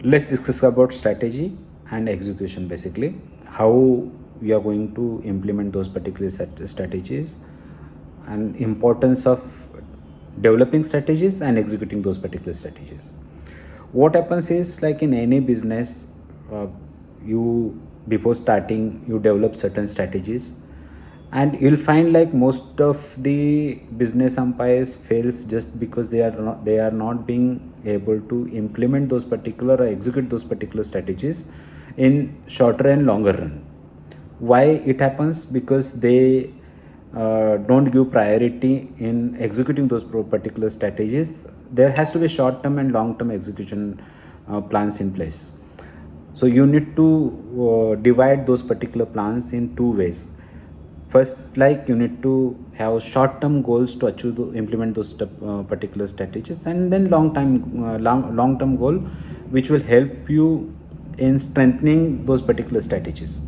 Let's discuss about strategy and execution, basically how we are going to implement those particular strategies, and importance of developing strategies and executing those particular strategies. What happens is, like in any business, uh, you before starting you develop certain strategies, and you'll find like most of the business umpires fails just because they are not being able to implement those particular or execute those particular strategies in shorter and longer run. Why it happens? Because they don't give priority in executing those particular strategies. There has to be short term and long term execution plans in place. So you need to divide those particular plans in two ways. First, like you need to have short term goals to achieve implement those particular strategies, and then long term goal which will help you in strengthening those particular strategies.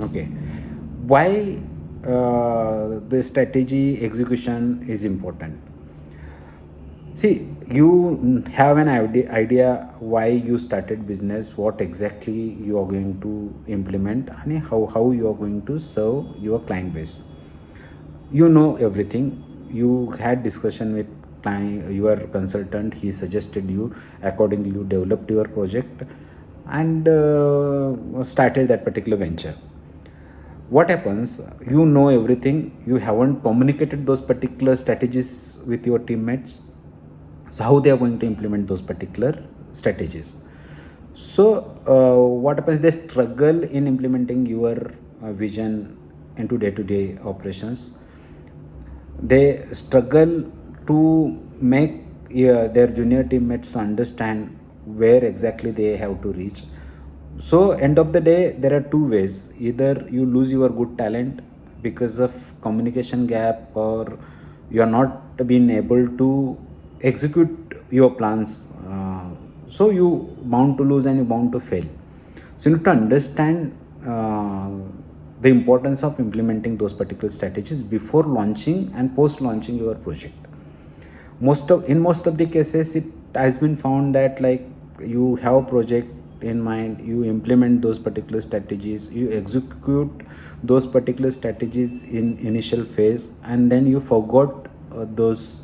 Okay, why the strategy execution is important? See, you have an idea why you started business, what exactly you are going to implement, and how you are going to serve your client base. You know everything. You had discussion with client, your consultant. He suggested you accordingly. You developed your project and started that particular venture. What happens? You know everything. You haven't communicated those particular strategies with your teammates, so how they are going to implement those particular strategies. So what happens, they struggle in implementing your vision into day-to-day operations. They struggle to make their junior teammates to understand where exactly they have to reach. So end of the day, there are two ways: either you lose your good talent because of communication gap, or you are not being able to execute your plans. So you bound to lose and you bound to fail. So you need to understand the importance of implementing those particular strategies before launching and post launching your project. Most of the cases, it has been found that, like, you have a project in mind, you implement those particular strategies, you execute those particular strategies in initial phase, and then you forgot those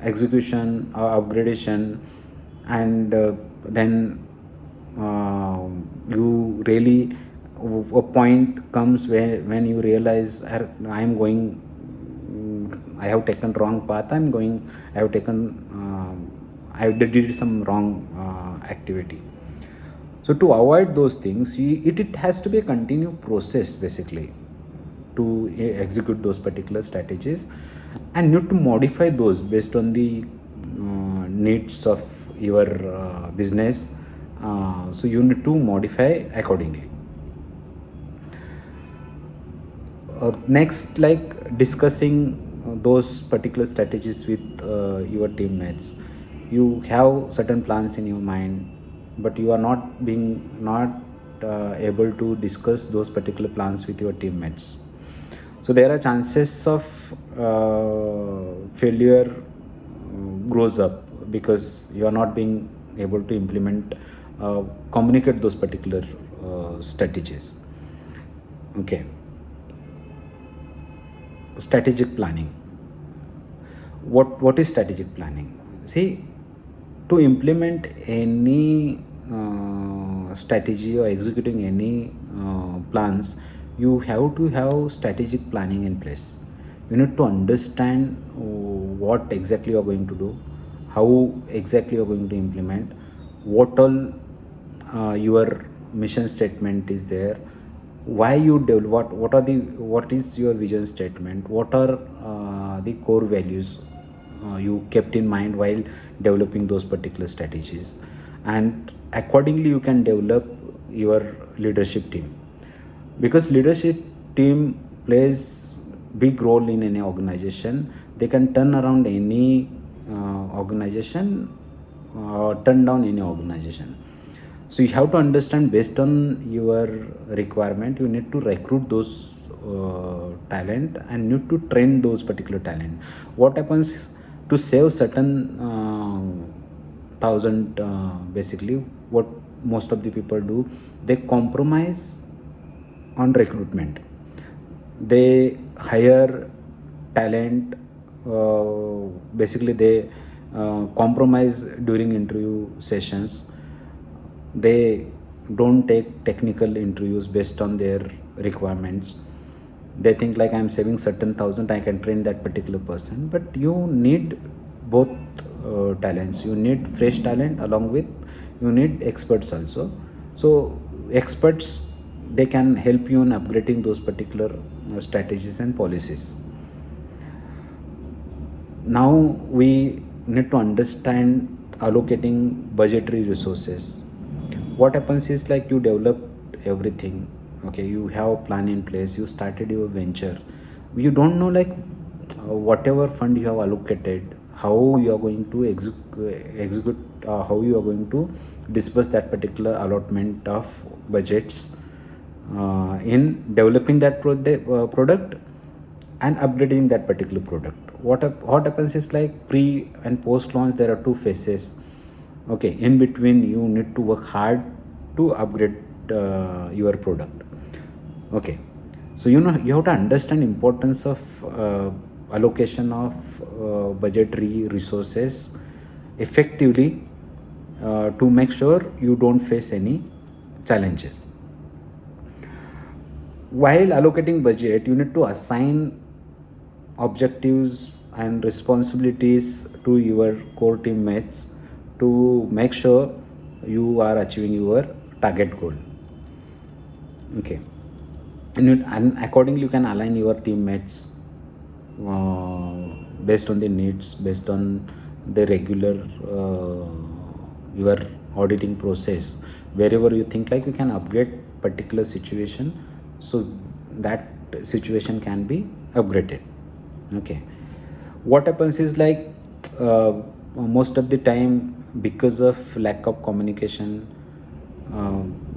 execution or upgradation, and then you really, a point comes where when you realize, I'm going, I have taken wrong path, I have taken, I did some wrong activity. So to avoid those things, it has to be a continued process, basically, to execute those particular strategies, and need to modify those based on the needs of your business. So you need to modify accordingly. Next, like discussing those particular strategies with your teammates. You have certain plans in your mind, but you are not able to discuss those particular plans with your teammates. So there are chances of failure grows up because you are not being able to implement, communicate those particular strategies. Okay, strategic planning. What is strategic planning? See, to implement any strategy or executing any plans, you have to have strategic planning in place. You need to understand what exactly you are going to do, how exactly you are going to implement, what all your mission statement is there, why you develop, what is your vision statement, what are the core values you kept in mind while developing those particular strategies, and accordingly you can develop your leadership team, because leadership team plays big role in any organization. They can turn around any organization, or turn down any organization. So you have to understand, based on your requirement, you need to recruit those talent and need to train those particular talent. What happens, to save certain thousand, basically what most of the people do, they compromise on recruitment. They hire talent, basically they compromise during interview sessions. They don't take technical interviews based on their requirements. They think like, I'm saving certain thousand, I can train that particular person. But you need both talents. You need fresh talent, along with you need experts also. So experts, they can help you in upgrading those particular strategies and policies. Now we need to understand allocating budgetary resources. What happens is like, you develop everything, okay, you have a plan in place, you started your venture, you don't know like whatever fund you have allocated, how you are going to execute, how you are going to disperse that particular allotment of budgets in developing that product and upgrading that particular product. What happens is like, pre and post launch, there are two phases. Okay, in between you need to work hard to upgrade your product. Okay, so you have to understand importance of allocation of budgetary resources effectively, to make sure you don't face any challenges. While allocating budget, you need to assign objectives and responsibilities to your core teammates to make sure you are achieving your target goal. Okay, and accordingly you can align your teammates based on the needs, based on the regular your auditing process. Wherever you think like you can upgrade particular situation, so that situation can be upgraded. Okay, what happens is like, most of the time, because of lack of communication,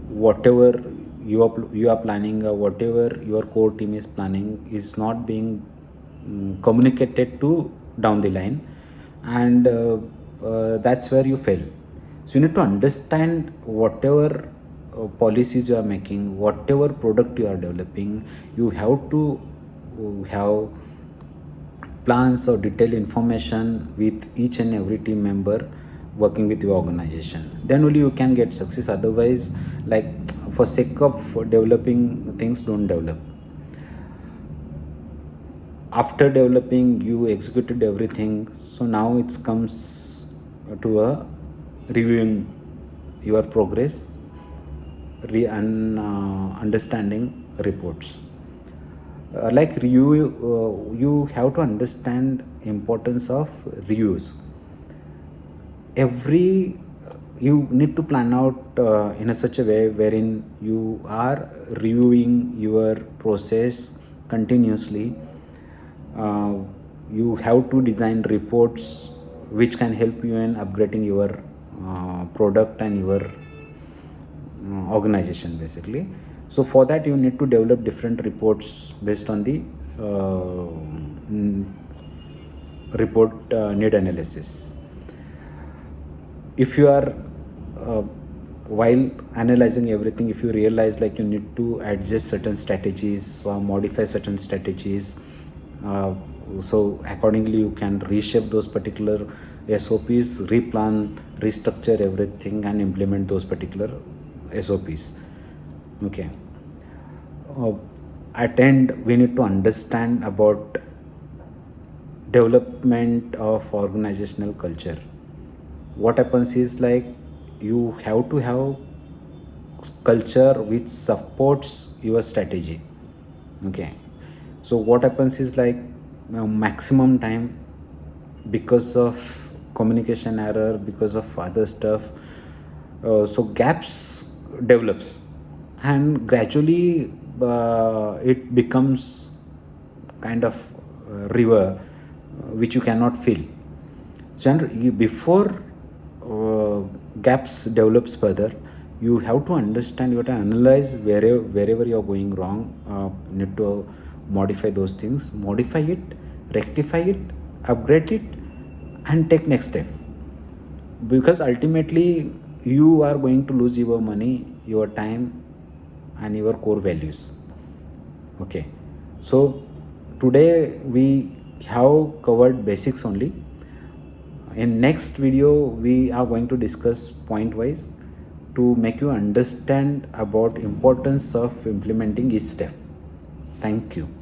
whatever you are planning, or whatever your core team is planning, is not being communicated to down the line, and that's where you fail. So you need to understand whatever policies you are making, whatever product you are developing, you have to have plans or detailed information with each and every team member working with your organization. Then only you can get success. Otherwise, like, for sake of developing things, don't develop. After developing, you executed everything, so now it comes to a reviewing your progress, and understanding reports. Like review, you have to understand importance of reviews. You need to plan out in a such a way wherein you are reviewing your process continuously. You have to design reports which can help you in upgrading your product and your organization, basically. So for that, you need to develop different reports based on the report need analysis. If you are while analyzing everything, if you realize like you need to adjust certain strategies or modify certain strategies, so accordingly you can reshape those particular SOPs, replan, restructure everything, and implement those particular SOPs. Okay, at end we need to understand about development of organizational culture. What happens is like, you have to have culture which supports your strategy. Okay, so what happens is like, maximum time, because of communication error, because of other stuff, so gaps develops, and gradually it becomes kind of river which you cannot fill. So before gaps develops further, you have to understand, you have to analyze wherever you are going wrong, need to modify those things, modify it, rectify it, upgrade it, and take next step. Because ultimately you are going to lose your money, your time, and your core values. Okay, so today we have covered basics only. In next video we are going to discuss point wise to make you understand about importance of implementing each step. Thank you.